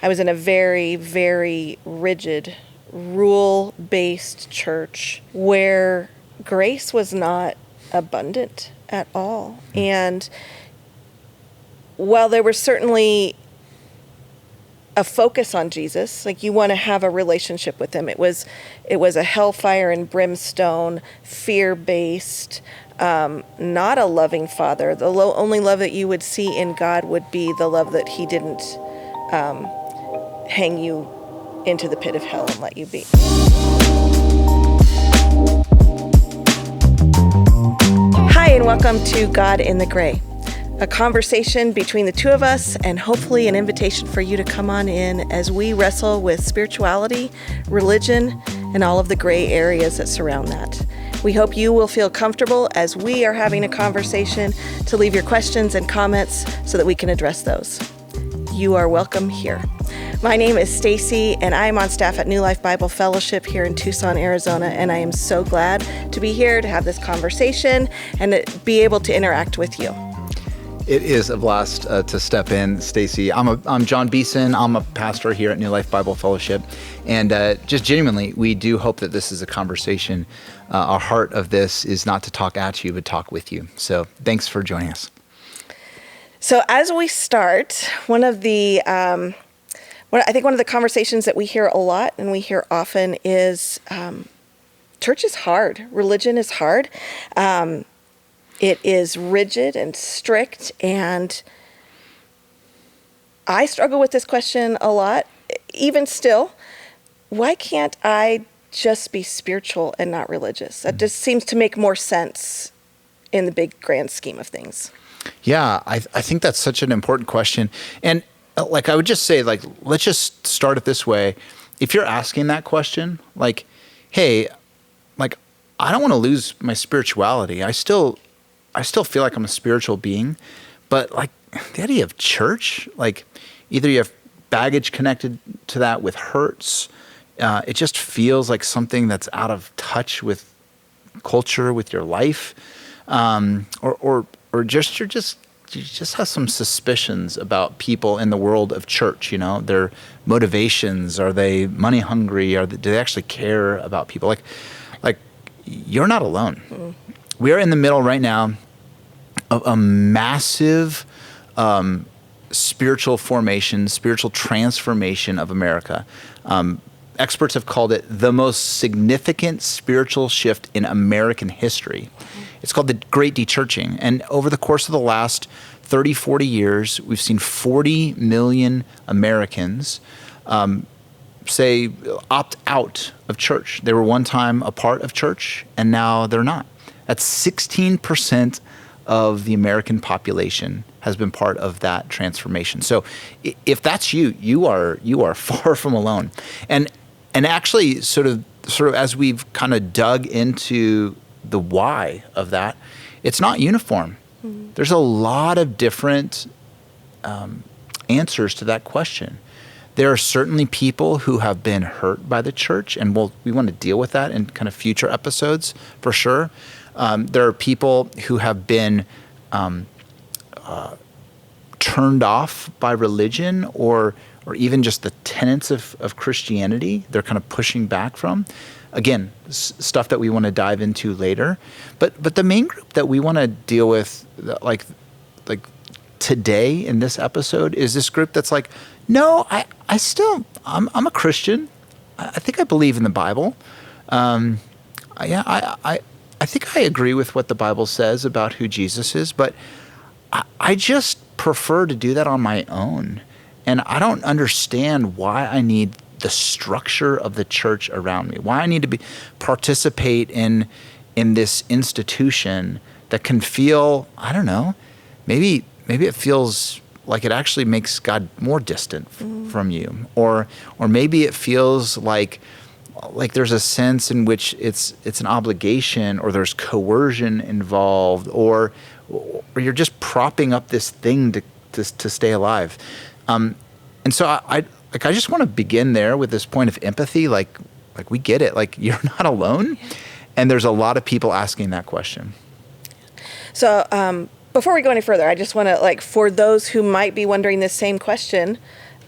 I was in a very, very rigid, rule-based church where grace was not abundant at all. And while there was certainly a focus on Jesus, like you want to have a relationship with him, it was a hellfire and brimstone, fear-based, not a loving father. The only love that you would see in God would be the love that he didn't hang you into the pit of hell and let you be. Hi, and welcome to God in the Gray, a conversation between the two of us and hopefully an invitation for you to come on in as we wrestle with spirituality, religion, and all of the gray areas that surround that. We hope you will feel comfortable as we are having a conversation to leave your questions and comments so that we can address those. You are welcome here. My name is Stacy, and I am on staff at New Life Bible Fellowship here in Tucson, Arizona, and I am so glad to be here to have this conversation and to be able to interact with you. It is a blast to step in, Stacy. I'm John Beeson. I'm a pastor here at New Life Bible Fellowship, and just genuinely, we do hope that this is a conversation. Our heart of this is not to talk at you, but talk with you. So thanks for joining us. So as we start, one of the conversations that we hear a lot and we hear often is church is hard. Religion is hard. It is rigid and strict, and I struggle with this question a lot. Even still, why can't I just be spiritual and not religious? That just seems to make more sense in the big grand scheme of things. Yeah, I think that's such an important question. And I would just say, let's just start it this way. If you're asking that question, hey, I don't want to lose my spirituality. I still feel like I'm a spiritual being, but the idea of church, either you have baggage connected to that with hurts. It just feels like something that's out of touch with culture, with your life, or just you just have some suspicions about people in the world of church. Their motivations. Are they money hungry? Do they actually care about people? You're not alone. Mm. We are in the middle right now of a massive spiritual formation, spiritual transformation of America. Experts have called it the most significant spiritual shift in American history. It's called the Great Dechurching. And over the course of the last 30, 40 years, we've seen 40 million Americans opt out of church. They were one time a part of church, and now they're not. That's 16% of the American population has been part of that transformation. So if that's you, you are far from alone. And actually sort of as we've kind of dug into the why of that, it's not uniform. Mm-hmm. There's a lot of different answers to that question. There are certainly people who have been hurt by the church, and we want to deal with that in kind of future episodes for sure. There are people who have been turned off by religion or even just the tenets of Christianity. They're kind of pushing back from. Again, stuff that we want to dive into later. But the main group that we want to deal with, like today in this episode, is this group that's no, I'm a Christian. I think I believe in the Bible. I think I agree with what the Bible says about who Jesus is, but I just prefer to do that on my own. And I don't understand why I need the structure of the church around me, why I need to participate in this institution that can feel, I don't know, maybe it feels like it actually makes God more distant from you, or maybe it feels like there's a sense in which it's an obligation, or there's coercion involved, or you're just propping up this thing to stay alive. And so I just want to begin there with this point of empathy. We get it. You're not alone, and there's a lot of people asking that question. So before we go any further, I just want to for those who might be wondering this same question,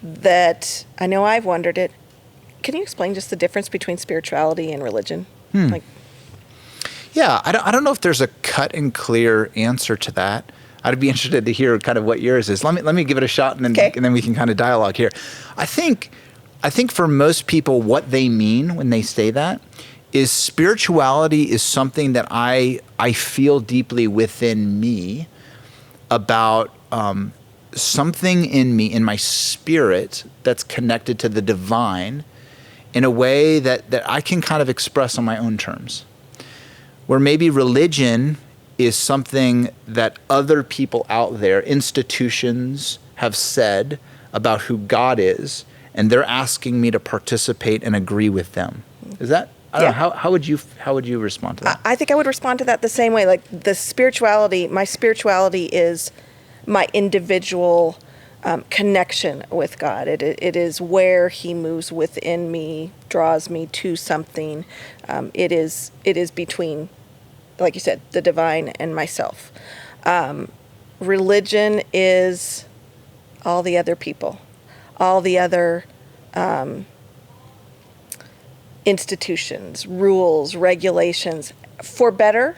that I know I've wondered it. Can you explain just the difference between spirituality and religion? Like, Yeah, I don't know if there's a cut and clear answer to that. I'd be interested to hear kind of what yours is. Let me give it a shot, and then we can kind of dialogue here. I think for most people, what they mean when they say that is spirituality is something that I feel deeply within me about something in me, in my spirit, that's connected to the divine in a way that I can kind of express on my own terms. Where maybe religion is something that other people out there, institutions, have said about who God is, and they're asking me to participate and agree with them. Is that? I don't know. How would you respond to that? I think I would respond to that the same way. Like my spirituality is my individual connection with God. It is where He moves within me, draws me to something. It is between, like you said, the divine and myself. Religion is all the other people, all the other institutions, rules, regulations, for better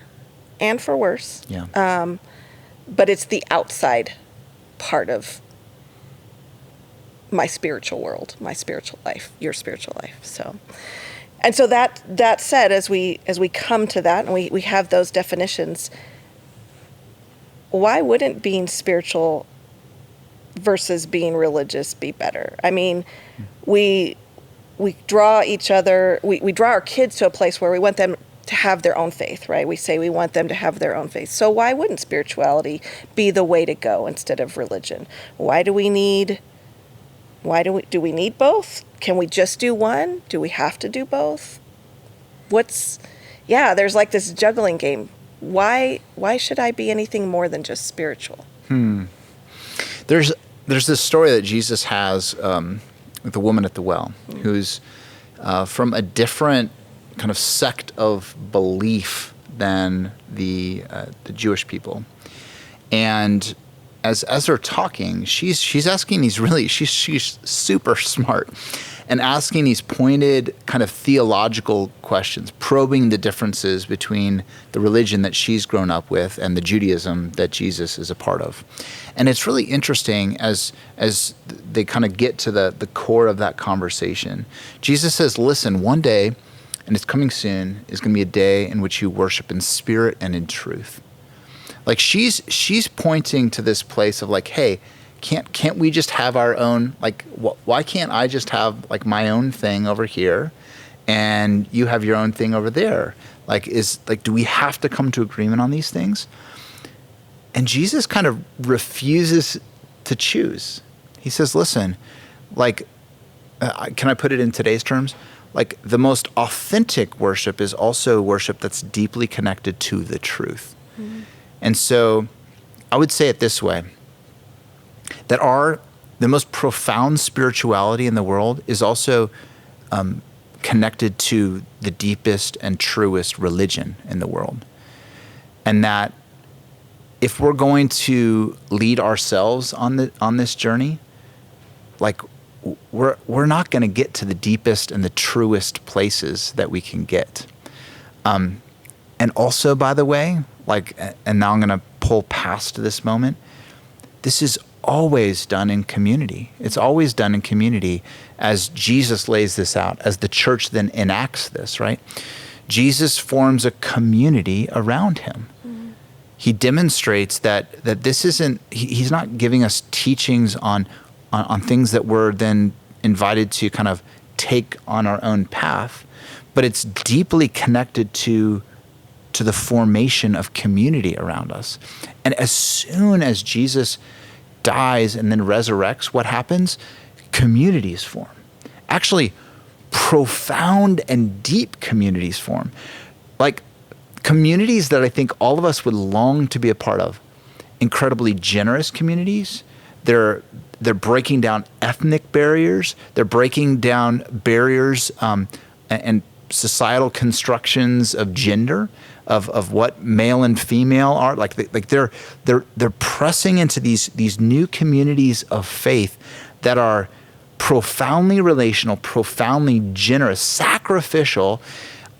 and for worse. Yeah. But it's the outside part of my spiritual world, my spiritual life, your spiritual life. So that said, as we come to that and we have those definitions, why wouldn't being spiritual versus being religious be better? I mean, we draw each other, we draw our kids to a place where we want them to have their own faith, right? We say we want them to have their own faith. So why wouldn't spirituality be the way to go instead of religion? Do we need both? Can we just do one? Do we have to do both? There's like this juggling game. Why should I be anything more than just spiritual? There's this story that Jesus has with the woman at the well, who's from a different kind of sect of belief than the Jewish people, and as they're talking, she's asking she's super smart and asking these pointed kind of theological questions, probing the differences between the religion that she's grown up with and the Judaism that Jesus is a part of. And it's really interesting as they kind of get to the core of that conversation. Jesus says, listen, one day, and it's coming soon, is going to be a day in which you worship in spirit and in truth. Like she's pointing to this place of like, hey, can't we just have our own, like, why can't I just have like my own thing over here and you have your own thing over there? Do we have to come to agreement on these things? And Jesus kind of refuses to choose. He says, listen, can I put it in today's terms? Like, the most authentic worship is also worship that's deeply connected to the truth. Mm-hmm. And so I would say it this way, that the most profound spirituality in the world is also connected to the deepest and truest religion in the world. And that if we're going to lead ourselves on this journey, like, we're not going to get to the deepest and the truest places that we can get. And also, by the way, and now I'm going to pull past this moment, this is always done in community. It's always done in community as Jesus lays this out, as the church then enacts this, right? Jesus forms a community around him. Mm-hmm. He demonstrates that this isn't, he's not giving us teachings on things that we're then invited to kind of take on our own path, but it's deeply connected to the formation of community around us. And as soon as Jesus dies and then resurrects, what happens? Communities form. Actually, profound and deep communities form. Like, communities that I think all of us would long to be a part of. Incredibly generous communities. They're breaking down ethnic barriers. They're breaking down barriers and societal constructions of gender, of what male and female are. They're pressing into these new communities of faith that are profoundly relational, profoundly generous, sacrificial,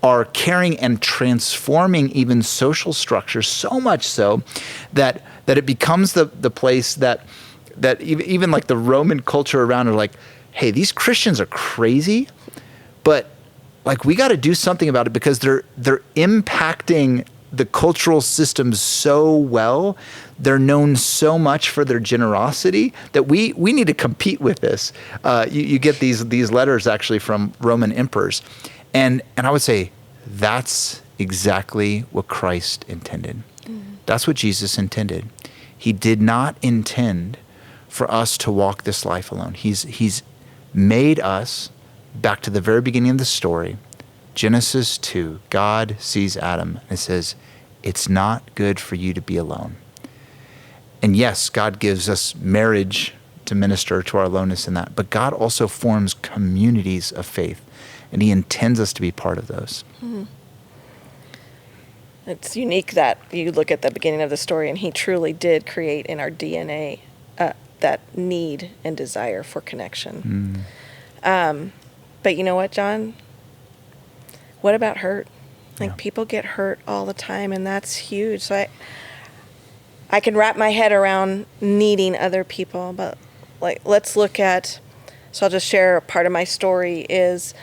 are caring and transforming even social structures, so much so that it becomes the place that even like the Roman culture around are like, hey, these Christians are crazy, but like we got to do something about it because they're impacting the cultural systems so well. They're known so much for their generosity that we need to compete with this. You get these letters actually from Roman emperors. And I would say that's exactly what Christ intended. That's what Jesus intended. He did not intend for us to walk this life alone. He's made us, back to the very beginning of the story, Genesis 2, God sees Adam and says, it's not good for you to be alone. And yes, God gives us marriage to minister to our aloneness in that, but God also forms communities of faith, and he intends us to be part of those. It's unique that you look at the beginning of the story and he truly did create in our DNA that need and desire for connection. But you know what, John? What about hurt? Like people get hurt all the time, and that's huge. So I can wrap my head around needing other people, but like let's look at, so I'll just share part of my story is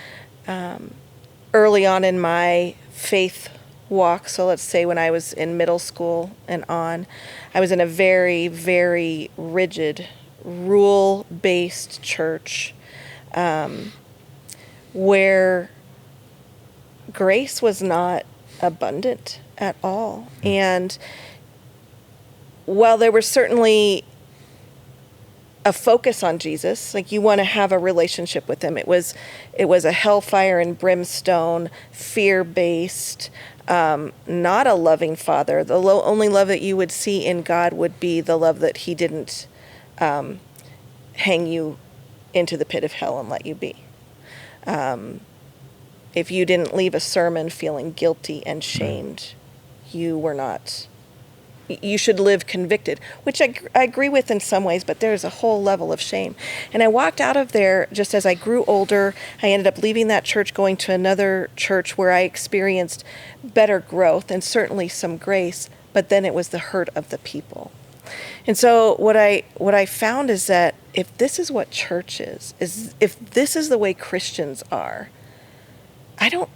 early on in my faith walk. So let's say when I was in middle school and on, I was in a very, very rigid, rule-based church where grace was not abundant at all. And while there was certainly a focus on Jesus, like you want to have a relationship with him, it was a hellfire and brimstone, fear-based, not a loving father. The only love that you would see in God would be the love that he didn't hang you into the pit of hell and let you be. If you didn't leave a sermon feeling guilty and shamed, you were not. You should live convicted, which I agree with in some ways, but there's a whole level of shame. And I walked out of there just as I grew older. I ended up leaving that church, going to another church where I experienced better growth and certainly some grace, but then it was the hurt of the people. And so what I found is that if this is what church is if this is the way Christians are, I don't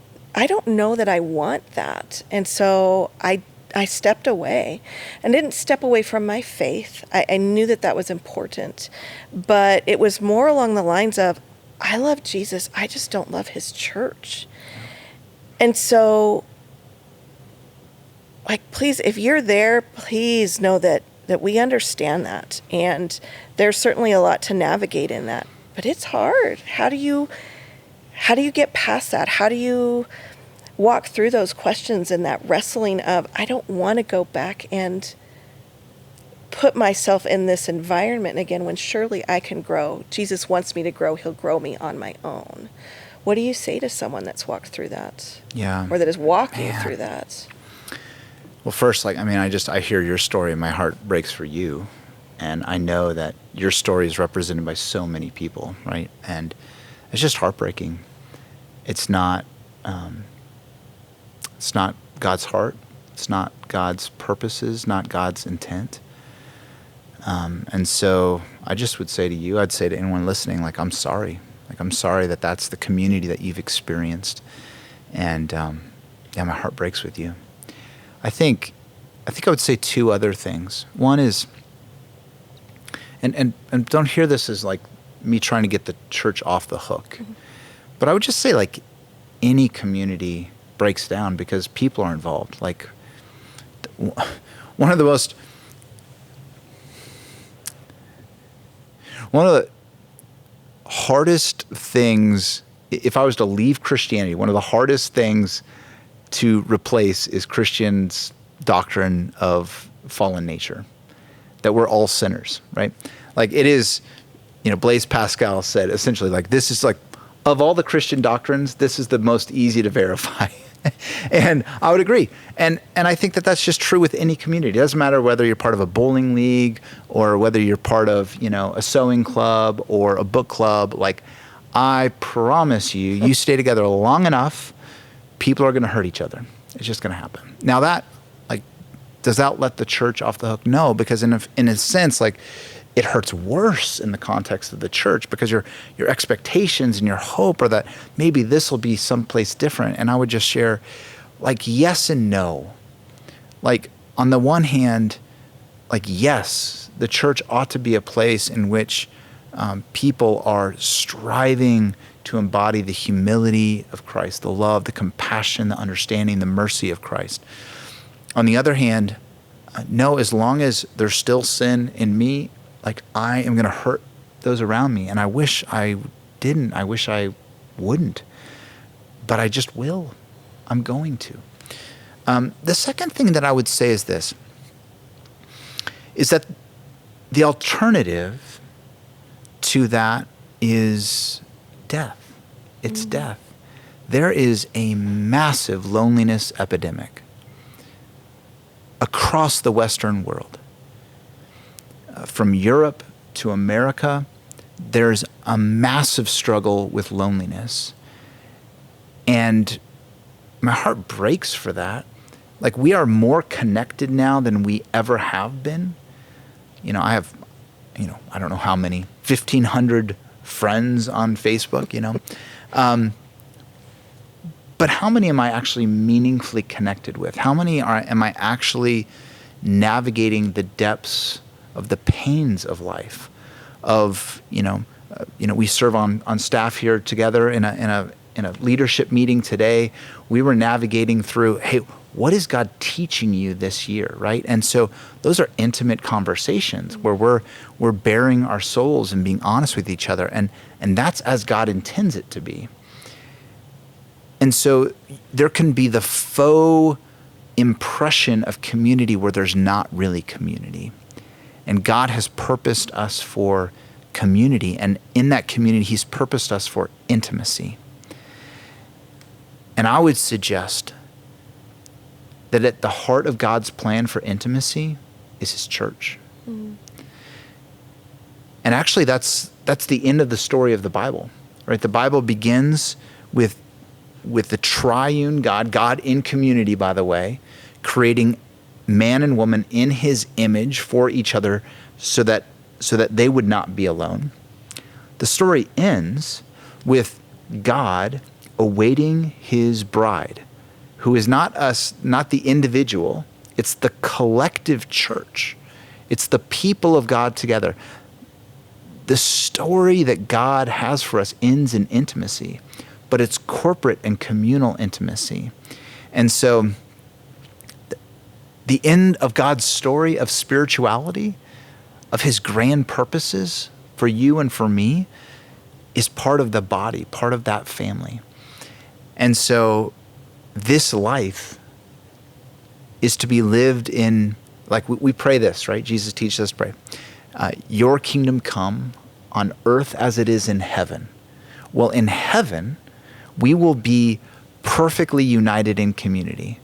know that I want that. And so I stepped away and didn't step away from my faith. I knew that was important, but it was more along the lines of, I love Jesus, I just don't love his church. And so, like, please, if you're there, please know that we understand that. And there's certainly a lot to navigate in that, but it's hard. How do you get past that? How do you walk through those questions and that wrestling of, I don't want to go back and put myself in this environment again when surely I can grow. Jesus wants me to grow. He'll grow me on my own. What do you say to someone that's walked through that? Yeah. Or that is walking through that? Well, first, I hear your story and my heart breaks for you. And I know that your story is represented by so many people, right? And it's just heartbreaking. It's not God's heart. It's not God's purposes, not God's intent. And so I just would say to you, I'd say to anyone listening, like, I'm sorry. Like, I'm sorry that that's the community that you've experienced. And my heart breaks with you. I think I would say two other things. One is, and don't hear this as like me trying to get the church off the hook, but I would just say, like, any community breaks down because people are involved. Like, one of the hardest things, if I was to leave Christianity, one of the hardest things to replace is Christians' doctrine of fallen nature, that we're all sinners, right? Like, it is, Blaise Pascal said essentially, like, this is like, of all the Christian doctrines, this is the most easy to verify. And I would agree. And I think that that's just true with any community. It doesn't matter whether you're part of a bowling league or whether you're part of, a sewing club or a book club. Like, I promise you, you stay together long enough, people are going to hurt each other. It's just going to happen. Now that, does that let the church off the hook? No, because in a sense, it hurts worse in the context of the church because your expectations and your hope are that maybe this will be someplace different. And I would just share, yes and no. On the one hand, yes, the church ought to be a place in which people are striving to embody the humility of Christ, the love, the compassion, the understanding, the mercy of Christ. On the other hand, no, as long as there's still sin in me, I am going to hurt those around me. And I wish I didn't. I wish I wouldn't. But I just will. I'm going to. The second thing that I would say is this, is that the alternative to that is death. It's death. There is a massive loneliness epidemic across the Western world. From Europe to America, there's a massive struggle with loneliness. And my heart breaks for that. We are more connected now than we ever have been. I have, I don't know how many, 1,500 friends on Facebook, But how many am I actually meaningfully connected with? How many am I actually navigating the depths of the pains of life? We serve on staff here together in a leadership meeting today. We were navigating through, hey, what is God teaching you this year, right? And so those are intimate conversations where we're bearing our souls and being honest with each other, and that's as God intends it to be. And so there can be the faux impression of community where there's not really community. And God has purposed us for community. And in that community, he's purposed us for intimacy. And I would suggest that at the heart of God's plan for intimacy is his church. Mm. And actually, that's the end of the story of the Bible, right? The Bible begins with the triune God in community, by the way, creating man and woman in his image for each other so that they would not be alone. The story ends with God awaiting his bride, who is not the individual, it's the collective church. It's the people of God together. The story that God has for us ends in intimacy, but it's corporate and communal intimacy. And so the end of God's story of spirituality, of his grand purposes for you and for me, is part of the body, part of that family. And so this life is to be lived in, we pray this, right? Jesus teaches us to pray. Your kingdom come on earth as it is in heaven. Well, in heaven, we will be perfectly united in community.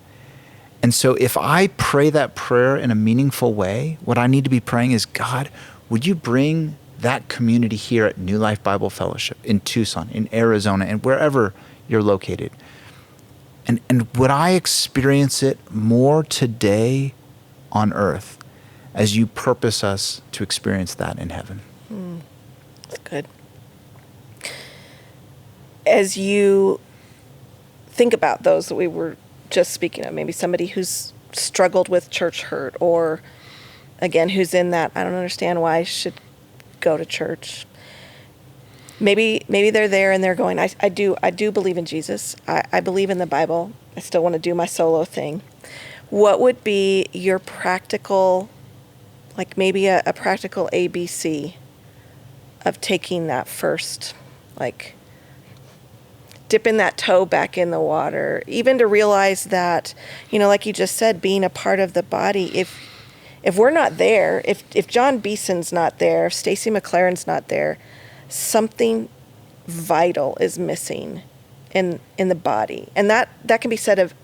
And so if I pray that prayer in a meaningful way, what I need to be praying is, God, would you bring that community here at New Life Bible Fellowship in Tucson, in Arizona, and wherever you're located? And would I experience it more today on earth as you purpose us to experience that in heaven? That's good. As you think about those that we were just speaking of, maybe somebody who's struggled with church hurt, or again, who's in that, I don't understand why I should go to church. Maybe they're there and they're going, I do believe in Jesus. I believe in the Bible. I still want to do my solo thing. What would be your practical, maybe a practical ABC of taking that first, dipping that toe back in the water, even to realize that, like you just said, being a part of the body, if we're not there, if John Beeson's not there, if Stacy McLaren's not there, something vital is missing in the body. And that can be said of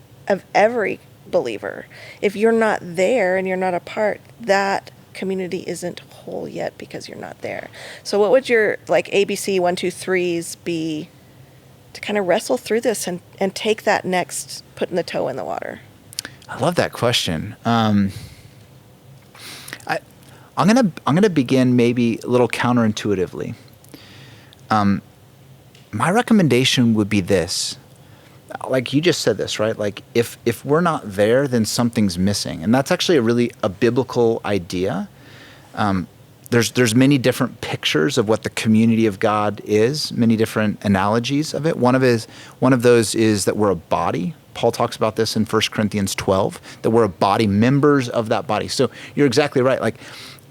every believer. If you're not there and you're not a part, that community isn't whole yet because you're not there. So what would your like ABC 1, 2, 3s be to kind of wrestle through this and take that next putting the toe in the water? I love that question. I'm gonna begin maybe a little counterintuitively. My recommendation would be this. Like you just said this, right? Like if we're not there, then something's missing. And that's actually a biblical idea. There's many different pictures of what the community of God is, many different analogies of it. One of those is that we're a body. Paul talks about this in 1 Corinthians 12, that we're a body, members of that body. So you're exactly right. Like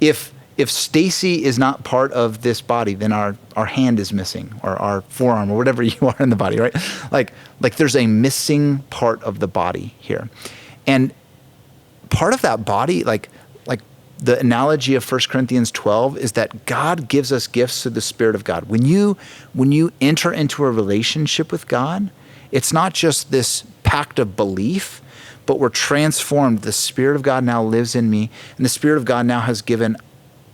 if Stacy is not part of this body, then our hand is missing, or our forearm, or whatever you are in the body, right? Like there's a missing part of the body here. And part of that body, like the analogy of 1 Corinthians 12 is that God gives us gifts through the Spirit of God. When you enter into a relationship with God, it's not just this pact of belief, but we're transformed. The Spirit of God now lives in me, and the Spirit of God now has given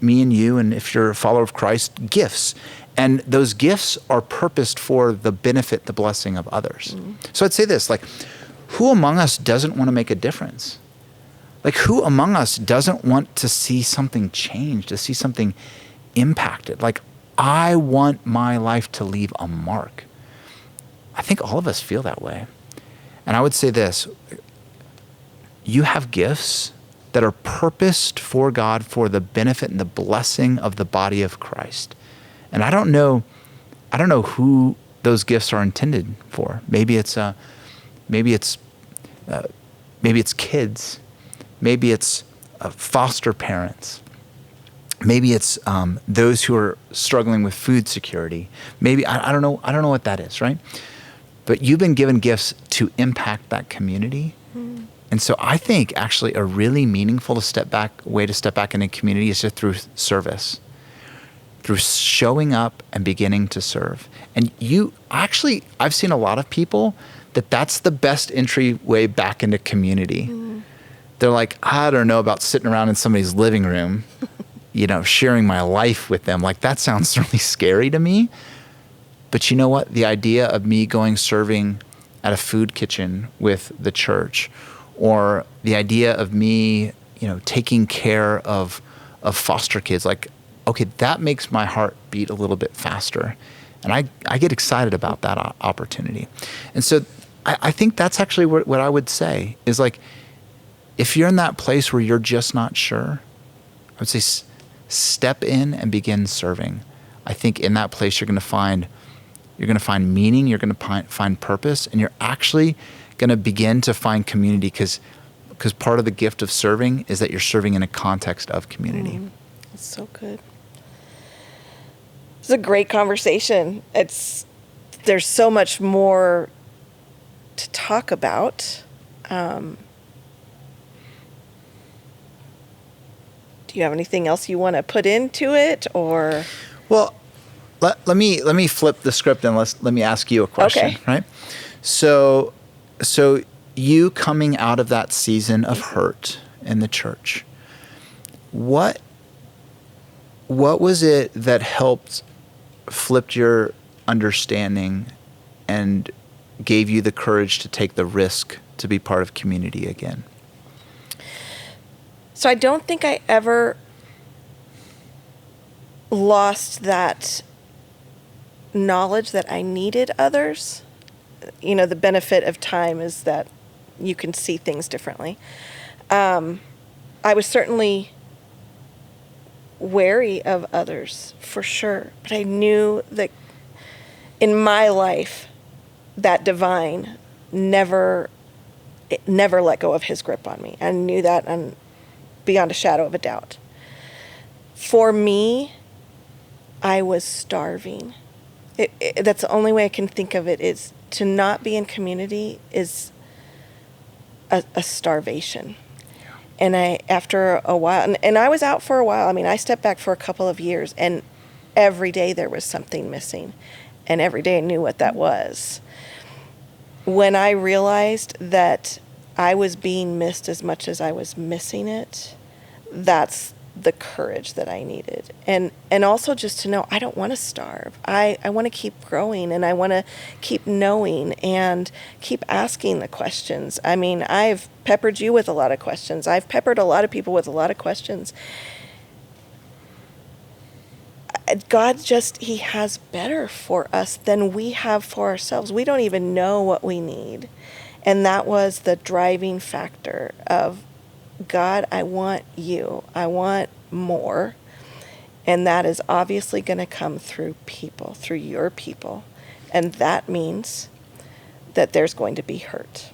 me and you, and if you're a follower of Christ, gifts. And those gifts are purposed for the benefit, the blessing of others. Mm-hmm. So I'd say this, like, who among us doesn't want to make a difference? Like, who among us doesn't want to see something change, to see something impacted? Like, I want my life to leave a mark. I think all of us feel that way. And I would say this, you have gifts that are purposed for God for the benefit and the blessing of the body of Christ. And I don't know who those gifts are intended for. Maybe it's kids. Maybe it's foster parents. Maybe it's those who are struggling with food security. Maybe I don't know what that is, right? But you've been given gifts to impact that community. Mm. And so I think actually a really meaningful way to step back in a community is just through service, through showing up and beginning to serve. And I've seen a lot of people that's the best entryway back into community. Mm. They're like, I don't know about sitting around in somebody's living room, sharing my life with them. Like, that sounds really scary to me. But you know what? The idea of me going serving at a food kitchen with the church, or the idea of me, taking care of foster kids, like, okay, that makes my heart beat a little bit faster. And I get excited about that opportunity. And so I think that's actually what I would say is, like, if you're in that place where you're just not sure, I would say step in and begin serving. I think in that place you're going to find meaning, you're going to find purpose, and you're actually going to begin to find community because part of the gift of serving is that you're serving in a context of community. That's so good. It's a great conversation. There's so much more to talk about. Do you have anything else you want to put into it, or? Well, let me flip the script and let me ask you a question. Okay. Right? So you coming out of that season of hurt in the church, what was it that helped flip your understanding and gave you the courage to take the risk to be part of community again? So I don't think I ever lost that knowledge that I needed others. The benefit of time is that you can see things differently. I was certainly wary of others, for sure. But I knew that in my life, that divine never let go of his grip on me. I knew that beyond a shadow of a doubt. For me, I was starving. That's the only way I can think of it, is to not be in community is a starvation. And after a while, and I was out for a while. I mean, I stepped back for a couple of years, and every day there was something missing, and every day I knew what that was. when I realized that I was being missed as much as I was missing it, that's the courage that I needed. And also just to know I don't want to starve. I want to keep growing, and I want to keep knowing and keep asking the questions. I mean, I've peppered you with a lot of questions. I've peppered a lot of people with a lot of questions. God He has better for us than we have for ourselves. We don't even know what we need. And that was the driving factor of, God, I want you. I want more. And that is obviously going to come through people, through your people. And that means that there's going to be hurt.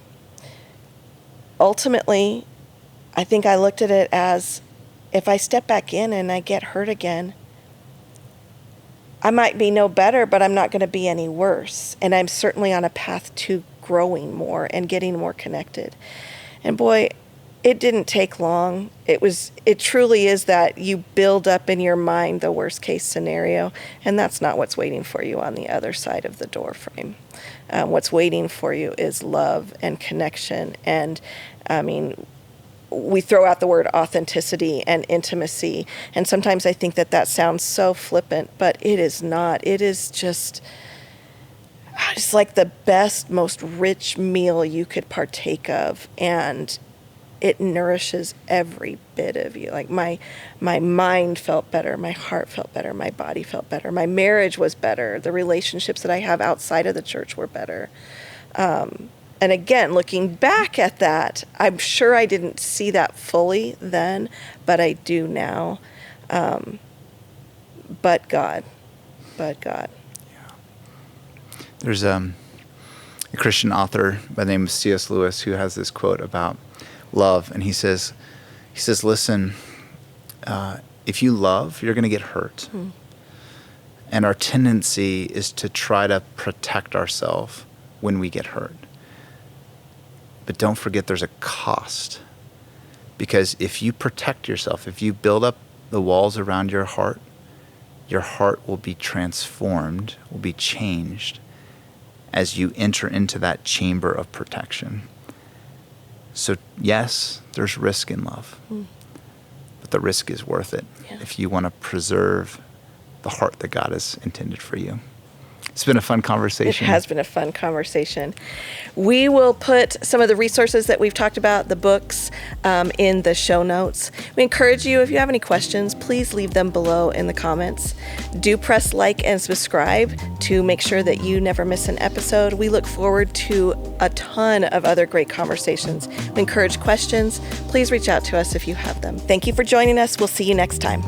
Ultimately, I think I looked at it as, if I step back in and I get hurt again, I might be no better, but I'm not going to be any worse. And I'm certainly on a path to growing more and getting more connected. And boy, it didn't take long. It truly is that you build up in your mind the worst case scenario, and that's not what's waiting for you on the other side of the door frame. What's waiting for you is love and connection. And I mean, we throw out the word authenticity and intimacy, and sometimes I think that sounds so flippant, but it is not. It is just like the best, most rich meal you could partake of, and it nourishes every bit of you. Like my mind felt better, my heart felt better, my body felt better, my marriage was better, the relationships that I have outside of the church were better. And again, looking back at that, I'm sure I didn't see that fully then, but I do now. But God. Yeah. There's a Christian author by the name of C.S. Lewis who has this quote about love, and he says, listen, if you love, you're going to get hurt. And our tendency is to try to protect ourselves when we get hurt. But don't forget there's a cost. Because if you protect yourself, if you build up the walls around your heart will be transformed, will be changed as you enter into that chamber of protection. So yes, there's risk in love, but the risk is worth it if you want to preserve the heart that God has intended for you. It's been a fun conversation. It has been a fun conversation. We will put some of the resources that we've talked about, the books, in the show notes. We encourage you, if you have any questions, please leave them below in the comments. Do press like and subscribe to make sure that you never miss an episode. We look forward to a ton of other great conversations. We encourage questions. Please reach out to us if you have them. Thank you for joining us. We'll see you next time.